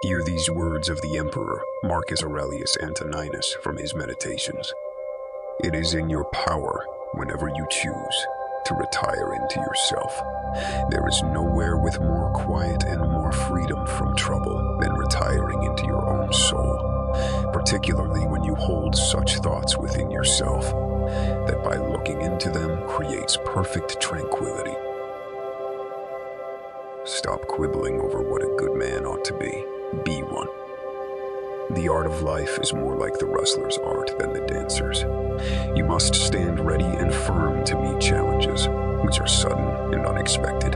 Hear these words of the Emperor Marcus Aurelius Antoninus from his Meditations. It is in your power, whenever you choose, to retire into yourself. There is nowhere with more quiet and more freedom from trouble than retiring into your own soul, particularly when you hold such thoughts within yourself that by looking into them creates perfect tranquility. Stop quibbling over what a good man ought to be. Be one. The art of life is more like the wrestler's art than the dancer's. You must stand ready and firm to meet challenges, which are sudden and unexpected.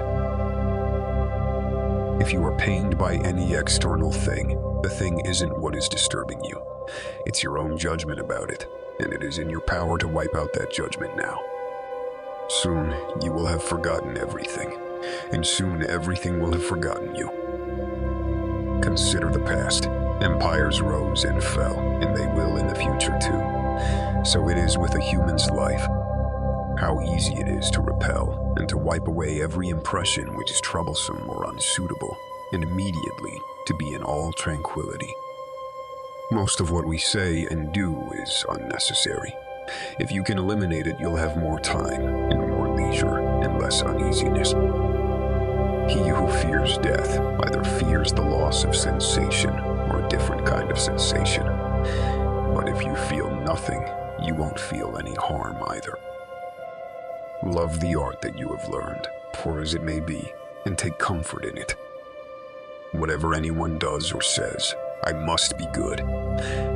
If you are pained by any external thing, the thing isn't what is disturbing you. It's your own judgment about it, and it is in your power to wipe out that judgment now. Soon you will have forgotten everything, and soon everything will have forgotten you. Consider the past. Empires rose and fell, and they will in the future too. So it is with a human's life. How easy it is to repel and to wipe away every impression which is troublesome or unsuitable, and immediately to be in all tranquility. Most of what we say and do is unnecessary. If you can eliminate it, you'll have more time and more leisure and less uneasiness. He who fears death either fears the loss of sensation or a different kind of sensation. But if you feel nothing, you won't feel any harm either. Love the art that you have learned, poor as it may be, and take comfort in it. Whatever anyone does or says, I must be good,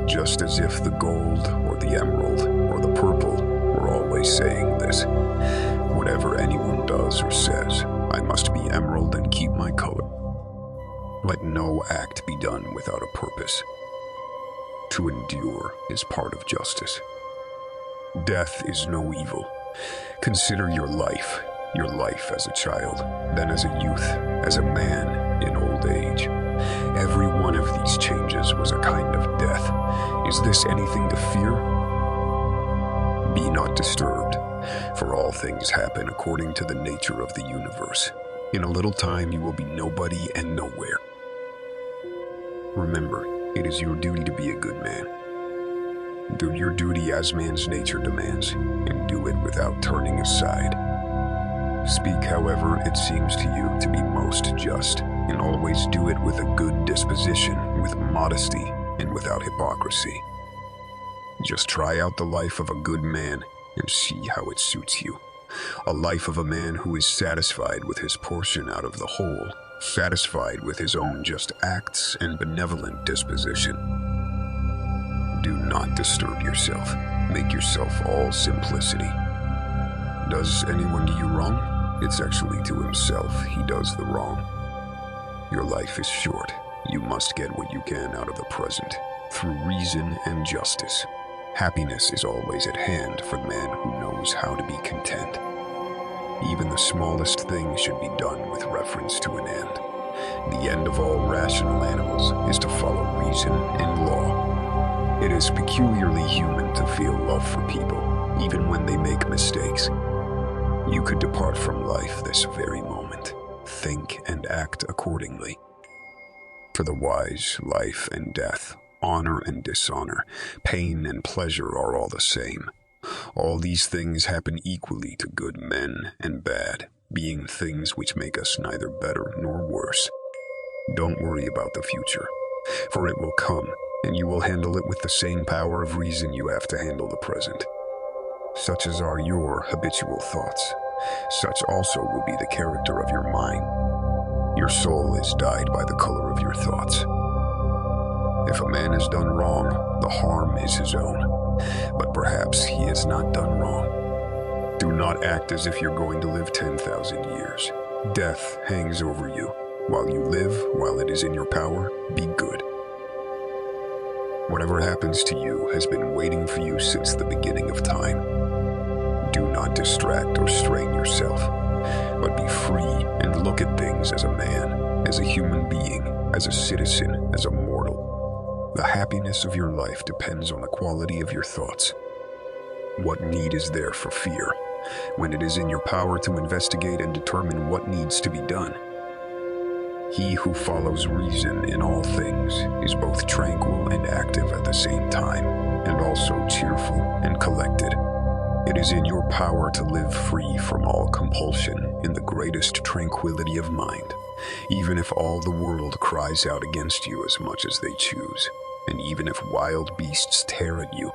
just as if the gold or the emerald or the purple were always saying this. Whatever anyone does or says, I must be emerald and keep my color. Let no act be done without a purpose. To endure is part of justice. Death is no evil. Consider your life as a child, then as a youth, as a man in old age. Every one of these changes was a kind of death. Is this anything to fear? Be not disturbed, for all things happen according to the nature of the universe. In a little time you will be nobody and nowhere. Remember, it is your duty to be a good man. Do your duty as man's nature demands, and do it without turning aside. Speak however it seems to you to be most just, and always do it with a good disposition, with modesty, and without hypocrisy. Just try out the life of a good man and see how it suits you. A life of a man who is satisfied with his portion out of the whole, satisfied with his own just acts and benevolent disposition. Do not disturb yourself. Make yourself all simplicity. Does anyone do you wrong? It's actually to himself he does the wrong. Your life is short. You must get what you can out of the present, through reason and justice. Happiness is always at hand for the man who knows how to be content. Even the smallest thing should be done with reference to an end. The end of all rational animals is to follow reason and law. It is peculiarly human to feel love for people, even when they make mistakes. You could depart from life this very moment. Think and act accordingly. For the wise, life and death, honor and dishonor, pain and pleasure are all the same. All these things happen equally to good men and bad, being things which make us neither better nor worse. Don't worry about the future, for it will come, and you will handle it with the same power of reason you have to handle the present. Such as are your habitual thoughts, such also will be the character of your mind. Your soul is dyed by the color of your thoughts. If a man has done wrong, the harm is his own, but perhaps he has not done wrong. Do not act as if you're going to live 10,000 years. Death hangs over you. While you live, while it is in your power, be good. Whatever happens to you has been waiting for you since the beginning of time. Do not distract or strain yourself, but be free and look at things as a man, as a human being, as a citizen, as a mortal. The happiness of your life depends on the quality of your thoughts. What need is there for fear, when it is in your power to investigate and determine what needs to be done? He who follows reason in all things is both tranquil and active at the same time, and also cheerful and collected. It is in your power to live free from all compulsion in the greatest tranquility of mind, even if all the world cries out against you as much as they choose, and even if wild beasts tear at you.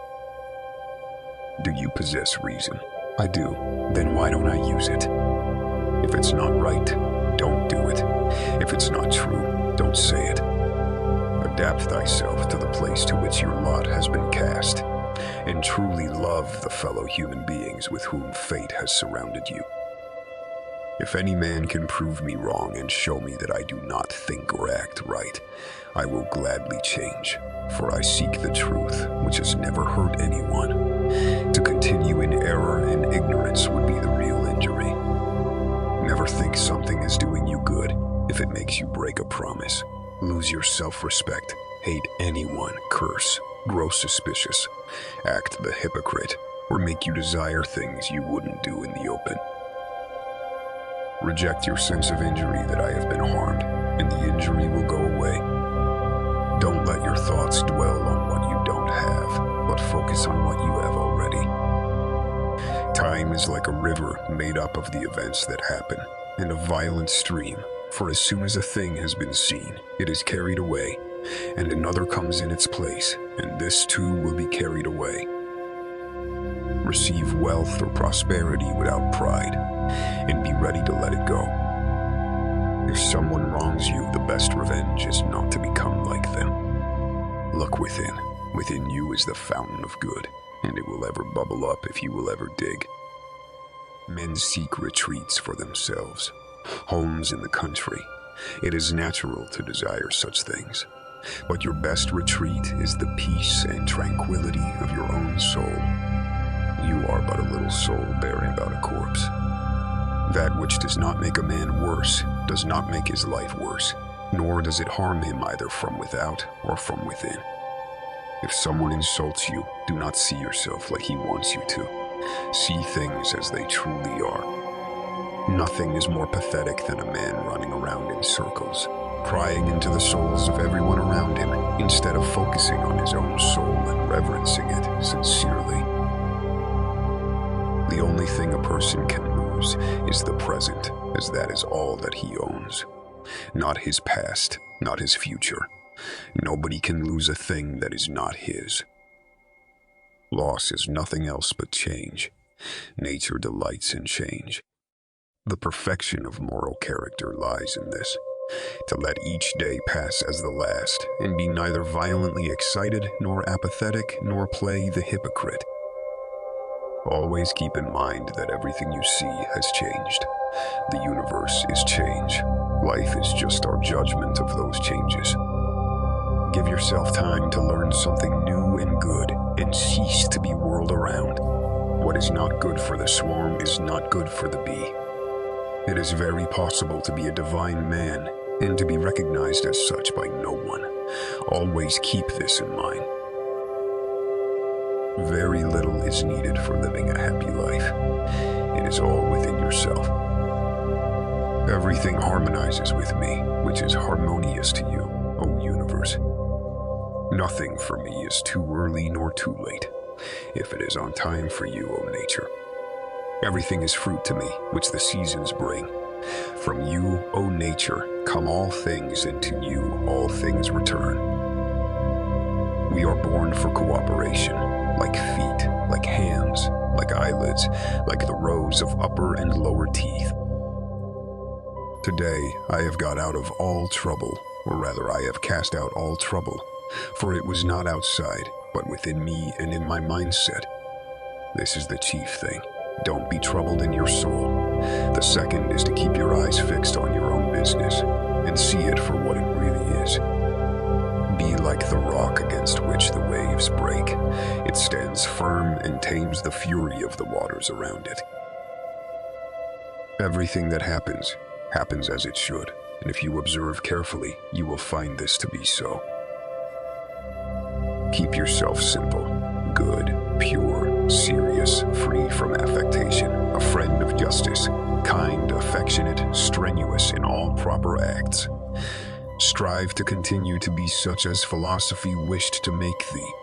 Do you possess reason? I do. Then why don't I use it? If it's not right, don't do it. If it's not true, don't say it. Adapt thyself to the place to which your lot has been cast, and truly love the fellow human beings with whom fate has surrounded you. If any man can prove me wrong and show me that I do not think or act right, I will gladly change, for I seek the truth, which has never hurt anyone. To continue in error and ignorance would be the real injury. Never think something is doing you good if it makes you break a promise. Lose your self-respect, hate anyone, curse, grow suspicious, act the hypocrite, or make you desire things you wouldn't do in the open. Reject your sense of injury that I have been harmed, and the injury will go away. Don't let your thoughts dwell on what you don't have, but focus on what you have already. Time is like a river made up of the events that happen, and a violent stream, for as soon as a thing has been seen, it is carried away, and another comes in its place, and this too will be carried away. Receive wealth or prosperity without pride, and be ready to let it go. If someone wrongs you, the best revenge is not to become like them. Look within. Within you is the fountain of good, and it will ever bubble up if you will ever dig. Men seek retreats for themselves, homes in the country. It is natural to desire such things, but your best retreat is the peace and tranquility of your own soul. You are but a little soul bearing about a corpse. That which does not make a man worse does not make his life worse, nor does it harm him either from without or from within. If someone insults you, do not see yourself like he wants you to. See things as they truly are. Nothing is more pathetic than a man running around in circles, prying into the souls of everyone around him, instead of focusing on his own soul and reverencing it sincerely. The only thing a person can lose is the present, as that is all that he owns. Not his past, not his future. Nobody can lose a thing that is not his. Loss is nothing else but change. Nature delights in change. The perfection of moral character lies in this, to let each day pass as the last, and be neither violently excited, nor apathetic, nor play the hypocrite. Always keep in mind that everything you see has changed. The universe is change. Life is just our judgment of those changes. Give yourself time to learn something new and good, and cease to be whirled around. What is not good for the swarm is not good for the bee. It is very possible to be a divine man, and to be recognized as such by no one. Always keep this in mind. Very little is needed for living a happy life. It is all within yourself. Everything harmonizes with me, which is harmonious to you, O universe. Nothing for me is too early nor too late, if it is on time for you, O nature. Everything is fruit to me, which the seasons bring. From you, O nature, come all things, and to you all things return. We are born for cooperation, like feet, like hands, like eyelids, like the rows of upper and lower teeth. Today I have got out of all trouble, or rather I have cast out all trouble, for it was not outside, but within me and in my mindset. This is the chief thing. Don't be troubled in your soul. The second is to keep your eyes fixed on your own business, and see it for what it really is. Be like the rock against which the waves break. It stands firm and tames the fury of the waters around it. Everything that happens as it should, and if you observe carefully, you will find this to be so. Keep yourself simple, good, pure, serious, free from affectation, a friend of justice, kind, affectionate, strenuous in all proper acts. Strive to continue to be such as philosophy wished to make thee.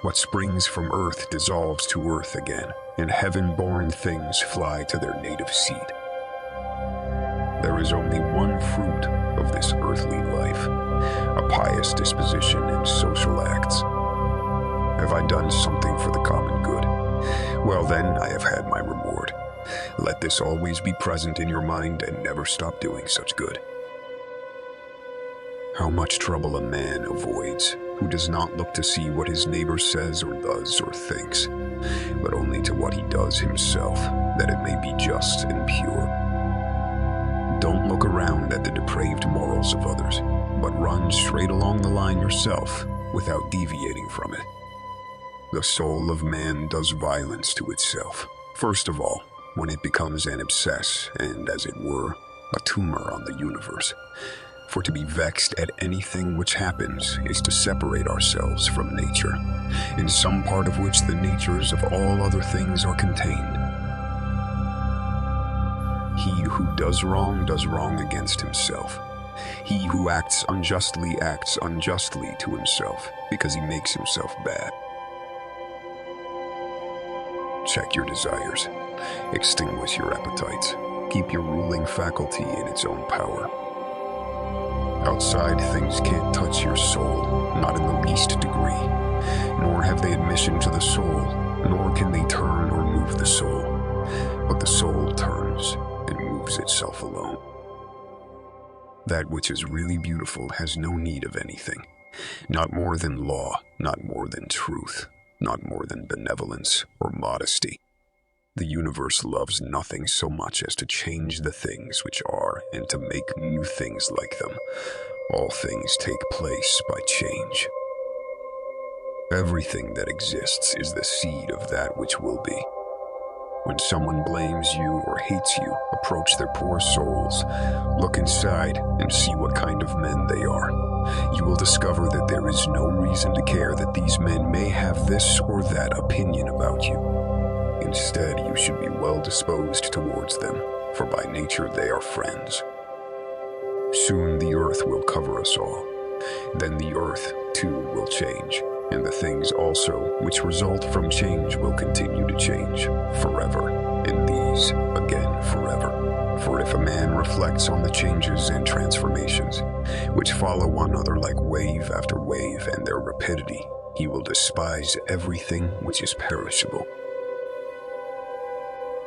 What springs from earth dissolves to earth again, and heaven-born things fly to their native seat. There is only one fruit of this earthly life, a pious disposition and social acts. Have I done something for the common good? Well then, I have had my reward. Let this always be present in your mind and never stop doing such good. How much trouble a man avoids who does not look to see what his neighbor says or does or thinks, but only to what he does himself, that it may be just and pure. Don't look around at the depraved morals of others, but run straight along the line yourself without deviating from it. The soul of man does violence to itself, first of all, when it becomes an abscess and, as it were, a tumor on the universe. For to be vexed at anything which happens is to separate ourselves from nature, in some part of which the natures of all other things are contained. He who does wrong against himself. He who acts unjustly to himself, because he makes himself bad. Check your desires. Extinguish your appetites. Keep your ruling faculty in its own power. Outside things can't touch your soul, not in the least degree, nor have they admission to the soul, nor can they turn or move the soul, but the soul turns and moves itself alone. That which is really beautiful has no need of anything, not more than law, not more than truth, not more than benevolence or modesty. The universe loves nothing so much as to change the things which are and to make new things like them. All things take place by change. Everything that exists is the seed of that which will be. When someone blames you or hates you, approach their poor souls, look inside and see what kind of men they are. You will discover that there is no reason to care that these men may have this or that opinion about you. Instead, you should be well disposed towards them, for by nature they are friends. Soon the earth will cover us all. Then the earth, too, will change, and the things also which result from change will continue to change forever, and these again forever. For if a man reflects on the changes and transformations, which follow one another like wave after wave and their rapidity, he will despise everything which is perishable.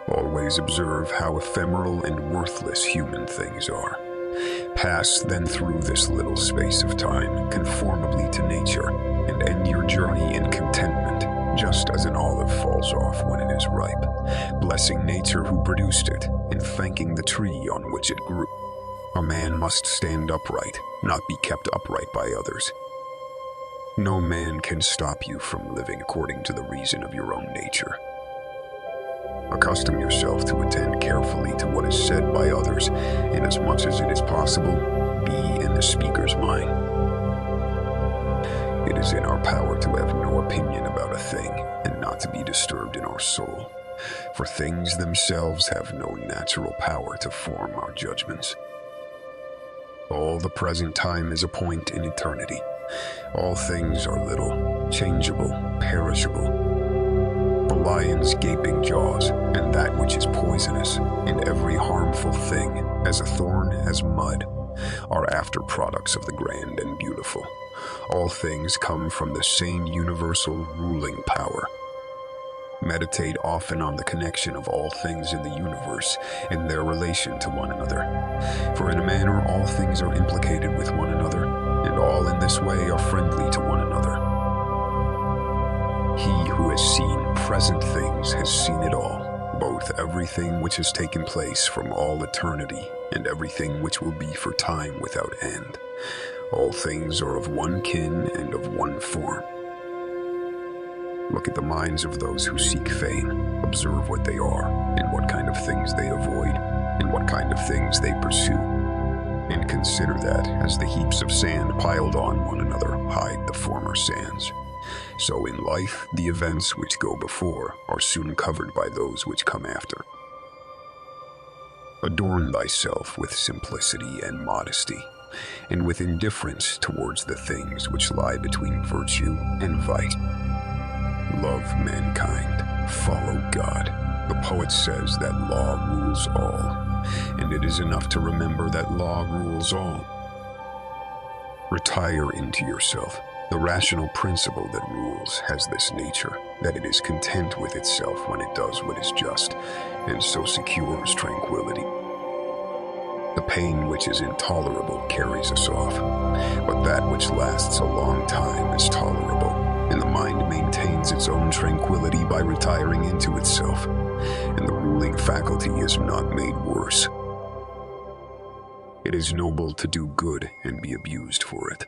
Always observe how ephemeral and worthless human things are. Pass then through this little space of time conformably to nature, and end your journey in contentment, just as an olive falls off when it is ripe, blessing nature who produced it, and thanking the tree on which it grew. A man must stand upright, not be kept upright by others. No man can stop you from living according to the reason of your own nature. Accustom yourself to attend carefully to what is said by others, and as much as it is possible, be in the speaker's mind. It is in our power to have no opinion about a thing, and not to be disturbed in our soul, for things themselves have no natural power to form our judgments. All the present time is a point in eternity. All things are little, changeable, perishable. The lion's gaping jaws, and that which is poisonous, and every harmful thing, as a thorn, as mud, are after products of the grand and beautiful. All things come from the same universal ruling power. Meditate often on the connection of all things in the universe and their relation to one another. For in a manner all things are implicated with one another, and all in this way are friendly to one another. He who has seen present things has seen it all, both everything which has taken place from all eternity and everything which will be for time without end. All things are of one kin and of one form. Look at the minds of those who seek fame, observe what they are, and what kind of things they avoid, and what kind of things they pursue. And consider that, as the heaps of sand piled on one another hide the former sands, so in life the events which go before are soon covered by those which come after. Adorn thyself with simplicity and modesty, and with indifference towards the things which lie between virtue and vice. Love mankind, follow God. The poet says that law rules all, and it is enough to remember that law rules all. Retire into yourself. The rational principle that rules has this nature, that it is content with itself when it does what is just, and so secures tranquility. The pain which is intolerable carries us off, but that which lasts a long time is tolerable, and the mind maintains its own tranquility by retiring into itself, and the ruling faculty is not made worse. It is noble to do good and be abused for it.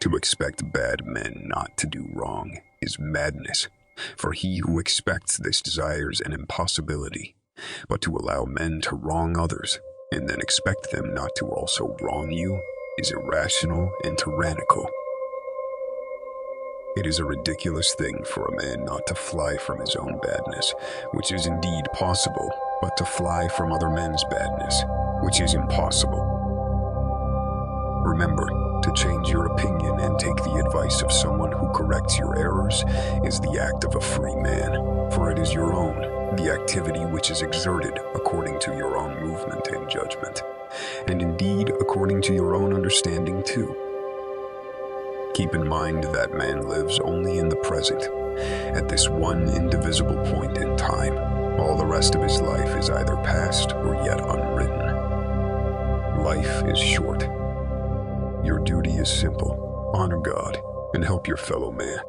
To expect bad men not to do wrong is madness, for he who expects this desires an impossibility, but to allow men to wrong others and then expect them not to also wrong you is irrational and tyrannical. It is a ridiculous thing for a man not to fly from his own badness, which is indeed possible, but to fly from other men's badness, which is impossible. Remember, to change your opinion and take the advice of someone who corrects your errors is the act of a free man, for it is your own, the activity which is exerted according to your own movement and judgment, and indeed according to your own understanding too. Keep in mind that man lives only in the present, at this one indivisible point in time. All the rest of his life is either past or yet unwritten. Life is short. Your duty is simple. Honor God and help your fellow man.